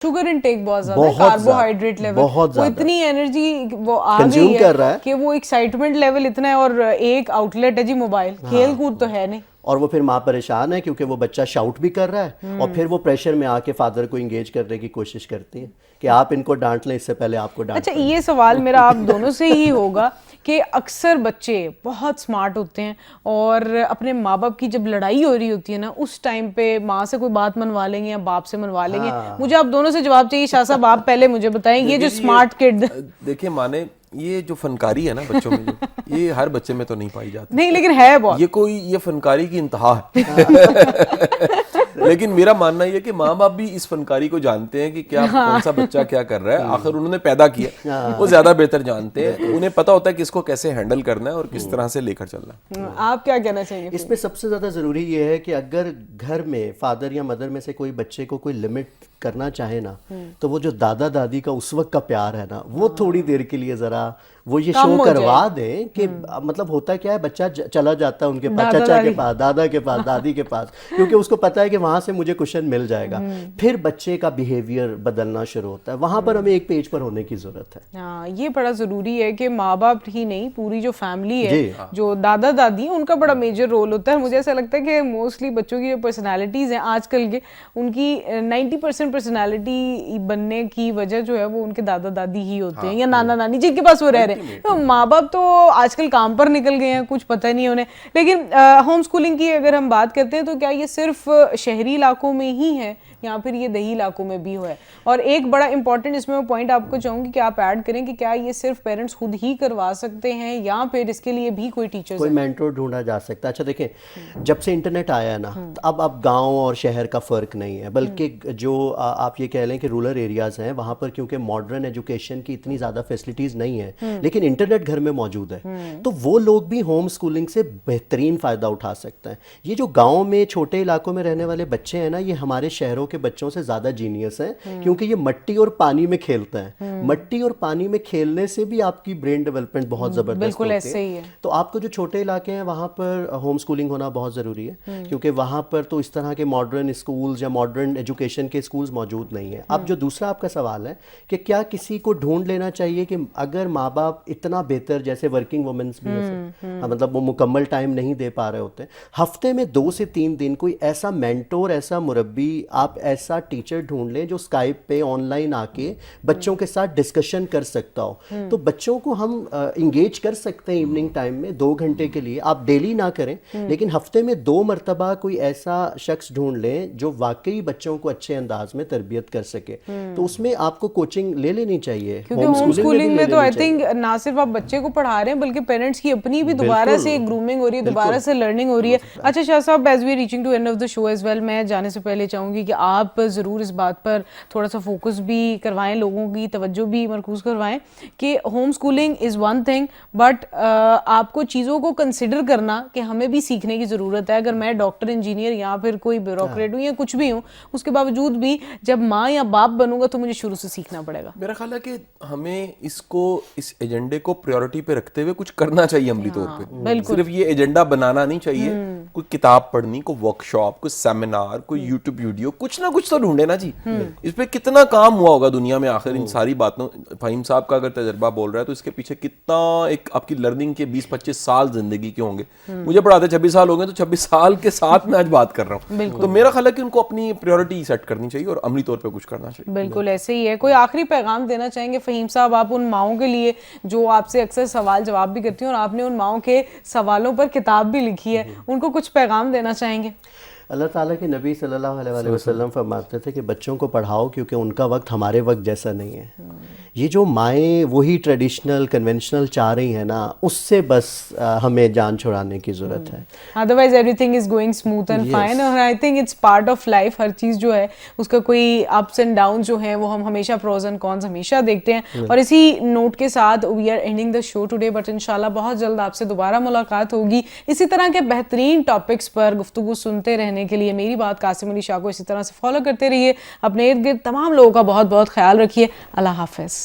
Sugar intake بہت زیادہ ہے, کاربوہائیڈریٹ لیول وہ اتنی انرجی وہ آ گئی ہے کہ وہ ایکسائٹمنٹ لیول اتنا ہے, اور ایک آؤٹ لیٹ ہے جی موبائل, کھیل کود تو ہے نہیں. اور وہ پھر ماں پریشان ہے کیونکہ وہ بچہ شاؤٹ بھی کر رہا ہے, اور پھر وہ پریشر میں آ کے فادر کو انگیج کرنے کی کوشش کرتی ہے کہ آپ ان کو ڈانٹ لیں اس سے پہلے آپ کو ڈانٹ. اچھا, یہ سوال میرا آپ دونوں سے ہی ہوگا کہ اکثر بچے بہت سمارٹ ہوتے ہیں اور اپنے ماں باپ کی جب لڑائی ہو رہی ہوتی ہے نا, اس ٹائم پہ ماں سے کوئی بات منوا لیں گے یا باپ سے منوا لیں گے. مجھے آپ دونوں سے جواب چاہیے. شاہ صاحب آپ پہلے مجھے بتائیں, یہ جو سمارٹ کڈ, دیکھیں مانے یہ جو فنکاری ہے نا بچوں میں, جو یہ ہر بچے میں تو نہیں پائی جاتی, نہیں لیکن ہے بہت, یہ فنکاری کی انتہا ہے. لیکن میرا ماننا یہ ہے کہ ماں باپ بھی اس فنکاری کو جانتے ہیں کہ کیا کون سا بچہ کیا کر رہا ہے, آخر انہوں نے پیدا کیا, وہ زیادہ بہتر جانتے ہیں, انہیں پتا ہوتا ہے کہ اس کو کیسے ہینڈل کرنا ہے اور کس طرح سے لے کر چلنا ہے. آپ کیا کہنا چاہیں گے؟ اس میں سب سے زیادہ ضروری یہ ہے کہ اگر گھر میں فادر یا مدر میں سے کوئی بچے کو کوئی لمٹ کرنا چاہے نا, تو وہ جو دادا دادی کا اس وقت کا پیار ہے نا, وہ تھوڑی دیر کے لیے ذرا وہ یہ شو کروا دیں کہ مطلب ہوتا کیا ہے, بچہ چلا جاتا ہے ان کے پاس, چچا کے پاس, دادا کے پاس, دادی کے پاس, کیونکہ اس کو پتا ہے کہ وہاں سے مجھے کوشن مل جائے گا. پھر بچے کا بیہیویئر بدلنا شروع ہوتا ہے, وہاں پر ہمیں ایک پیج پر ہونے کی ضرورت ہے. ہاں, یہ بڑا ضروری ہے کہ ماں باپ ہی نہیں, پوری جو فیملی ہے, جو دادا دادی ہیں, ان کا بڑا میجر رول ہوتا ہے. مجھے ایسا لگتا ہے کہ موسٹلی بچوں کی جو پرسنالٹیز ہیں آج کل کے, ان کی 90% پرسنالٹی بننے کی وجہ جو ہے وہ ان کے دادا دادی ہی ہوتے ہیں یا نانا نانی جن کے پاس وہ رہ رہے ہیں. ماں باپ تو آج کل کام پر نکل گئے ہیں, کچھ پتہ نہیں انہیں. لیکن ہوم اسکولنگ کی اگر ہم بات کرتے ہیں تو کیا یہ صرف شہری علاقوں میں ہی ہے یا پھر یہ دیہی علاقوں میں بھی ہے؟ اور ایک بڑا امپورٹنٹ اس میں میں پوائنٹ آپ کو چاہوں گی کہ آپ ایڈ کریں کہ کیا یہ صرف پیرنٹس خود ہی کروا سکتے ہیں یا پھر اس کے لیے بھی کوئی ٹیچر, کوئی مینٹور ڈھونڈا جا سکتا ہے؟ اچھا دیکھیں, جب سے انٹرنیٹ آیا ہے نا, اب گاؤں اور شہر کا فرق نہیں ہے, بلکہ جو آپ یہ کہہ لیں کہ رورل ایریاز ہیں وہاں پر کیونکہ ماڈرن ایجوکیشن کی اتنی زیادہ فیسلٹیز نہیں ہیں, لیکن انٹرنیٹ گھر میں موجود ہے, تو وہ لوگ بھی ہوم اسکولنگ سے بہترین فائدہ اٹھا سکتے ہیں. یہ جو گاؤں میں چھوٹے علاقوں میں رہنے والے بچے ہیں نا, یہ ہمارے شہروں کے بچوں سے زیادہ جینیس ہیں, کیونکہ یہ مٹی اور پانی میں کھیلتے ہیں. مٹی اور پانی میں کھیلنے سے بھی آپ کی برین ڈیولپمنٹ بہت زبردست ہوتی ہے. تو آپ کو جو چھوٹے علاقے ہیں وہاں پر ہوم اسکولنگ ہونا بہت ضروری ہے, کیونکہ وہاں پر تو اس طرح کے ماڈرن اسکولز یا ماڈرن ایجوکیشن کے اسکولز موجود نہیں ہیں. اب جو دوسرا آپ کا سوال ہے کہ کیا کسی کو ڈھونڈ لینا چاہیے کہ اگر ماں باپ اتنا بہتر, جیسے ورکنگ وومنس بھی ہیں, مطلب وہ مکمل ٹائم نہیں دے پا رہے ہوتے, ہفتے میں 2 سے 3 دن کوئی ایسا مینٹور, ایسا مربی, آپ ایسا ٹیچر ڈھونڈ لیں جو اسکائپ پہ آن لائن آ کے بچوں کے ساتھ ڈسکشن کر سکتا ہو. تو بچوں کو ہم انگیج کر سکتے ہیں ایوننگ ٹائم میں 2 گھنٹے کے لیے. آپ ڈیلی نہ کریں, لیکن ہفتے میں 2 مرتبہ کوئی ایسا شخص ڈھونڈ لیں جو واقعی بچوں کو اچھے انداز میں تربیت کر سکے. تو اس میں آپ کو کوچنگ لے لینی چاہیے. کیونکہ ہوم اسکولنگ میں تو آئی تھنک نہ صرف آپ بچے کو پڑھا رہے ہیں بلکہ پیرنٹس کی اپنی بھی دوبارہ سے گرومنگ ہو رہی ہے, دوبارہ سے لرننگ ہو رہی ہے. اچھا شاہ صاحب, as we reaching to end of the show as well, میں جانے سے پہلے چاہوں گی کہ آپ ضرور اس بات پر تھوڑا سا فوکس بھی کروائیں, لوگوں کی توجہ بھی مرکوز کروائیں کہ home schooling is one thing, but آپ کو چیزوں کو کنسیڈر کرنا کہ ہمیں بھی سیکھنے کی ضرورت ہے. اگر میں ڈاکٹر, انجینئر یا پھر کوئی بیوروکریٹ ہوں یا کچھ بھی ہوں, اس کے باوجود بھی جب ماں یا باپ بنوں گا تو مجھے شروع سے سیکھنا پڑے گا. میرا خیال ہے کہ ہمیں اس ایجنڈے کو پریورٹی پہ رکھتے ہوئے کچھ کرنا چاہیے عملی طور پہ. صرف یہ ایجنڈا بنانا نہیں چاہیے, کوئی کتاب پڑھنی, کوئی ورک شاپ, کوئی سیمینار, کوئی یوٹیوب ویڈیو, کچھ نہ کچھ تو ڈھونڈے نا جی. اس پہ کتنا کام ہوا ہوگا دنیا میں آخر ان ساری باتوں. فہیم صاحب کا اگر تجربہ بول رہا ہے تو اس کے پیچھے کتنا ایک آپ کی لرننگ کے 20-25 سال زندگی کے ہوں گے. مجھے پڑھاتے 26 سال ہو گئے, تو 26 سال کے ساتھ میں آج بات کر رہا ہوں. تو میرا خیال ہے کہ ان کو اپنی پریورٹی سیٹ کرنی چاہیے اور عملی طور پہ کچھ کرنا چاہیے. بالکل ایسے ہی ہے. کوئی آخری پیغام دینا چاہیں گے فہیم صاحب آپ ان ماؤں کے لیے جو آپ سے اکثر سوال جواب بھی کرتی ہیں, اور آپ نے ان ماؤں کے سوالوں پر کتاب بھی لکھی ہے, ان کو کچھ پیغام دینا چاہیں گے؟ اللہ تعالیٰ کے نبی صلی اللہ علیہ وسلم فرماتے تھے کہ بچوں کو پڑھاؤ کیونکہ ان کا وقت ہمارے وقت جیسا نہیں ہے. یہ جو مائیں وہی ٹریڈیشنل کنونشنل چاہ رہی ہیں نا, اس سے بس ہمیں جان چھڑانے کی ضرورت ہے. Otherwise everything is going smooth and fine, اور I think it's part of life. ہر چیز جو ہے اس کا کوئی اپس اینڈ ڈاؤن جو ہیں وہ ہم ہمیشہ پروز اینڈ کونس ہمیشہ دیکھتے ہیں. اور اسی نوٹ کے ساتھ we are ending the show today, but انشاءاللہ بہت جلد آپ سے دوبارہ ملاقات ہوگی اسی طرح کے بہترین ٹاپکس پر گفتگو سنتے رہنے کے لیے. میری بات قاسم علی شاہ کو اسی طرح سے فالو کرتے رہیے. اپنے ارد گرد تمام لوگوں کا بہت بہت خیال رکھیے. اللہ حافظ.